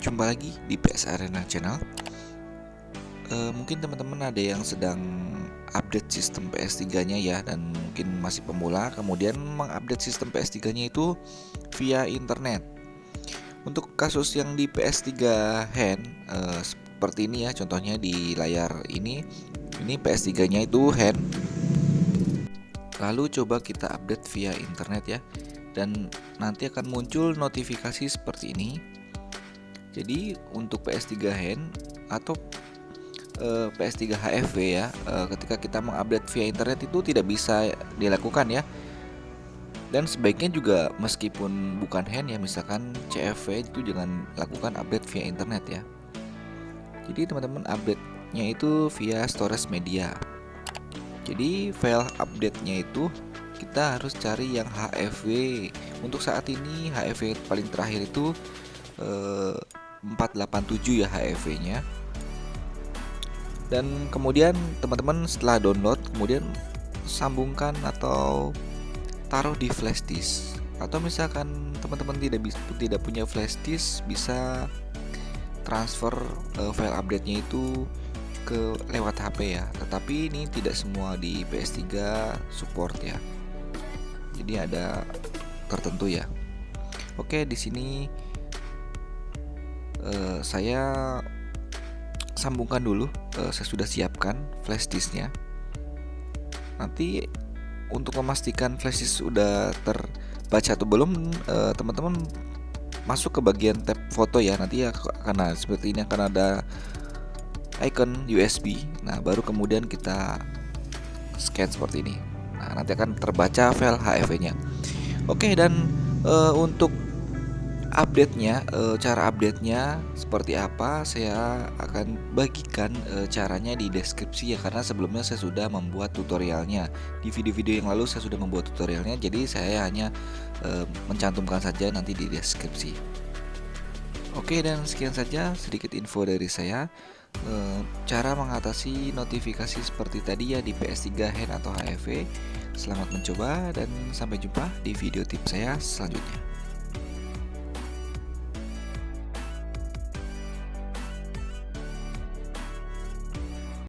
Jumpa lagi di PS Arena Channel. Mungkin teman-teman ada yang sedang update sistem PS3-nya ya, dan mungkin masih pemula, kemudian mengupdate sistem PS3-nya itu via internet. Untuk kasus yang di PS3 hand, seperti ini ya, contohnya di layar ini PS3-nya itu hand. Lalu coba kita update via internet ya, dan nanti akan muncul notifikasi seperti ini. Jadi untuk PS3 hand atau PS3 HFW ya, ketika kita mengupdate via internet itu tidak bisa dilakukan ya. Dan sebaiknya juga meskipun bukan hand ya, misalkan CFW itu jangan lakukan update via internet ya. Jadi teman-teman update-nya itu via storage media. Jadi file update-nya itu kita harus cari yang HFW. Untuk saat ini HFW paling terakhir itu 487 ya HFW-nya. Dan kemudian teman-teman setelah download, kemudian sambungkan atau taruh di flash disk. Atau misalkan teman-teman tidak punya flash disk, bisa transfer file update-nya itu lewat HP ya. Tetapi ini tidak semua di PS3 support ya. Jadi ada tertentu ya. Oke, di sini saya sambungkan dulu. Saya sudah siapkan flash disknya. Nanti untuk memastikan flash disk sudah terbaca atau belum, teman-teman masuk ke bagian tab foto ya. Nanti akan seperti ini, akan ada icon USB. Nah, baru kemudian kita scan seperti ini. Nah, nanti akan terbaca file HFW-nya. Oke, dan untuk update-nya, cara update-nya seperti apa, saya akan bagikan caranya di deskripsi ya, karena sebelumnya saya sudah membuat tutorialnya. Di video-video yang lalu saya sudah membuat tutorialnya, jadi saya hanya mencantumkan saja nanti di deskripsi. Oke, dan sekian saja sedikit info dari saya, cara mengatasi notifikasi seperti tadi ya di PS3 hand atau HFW. Selamat mencoba dan sampai jumpa di video tips saya selanjutnya.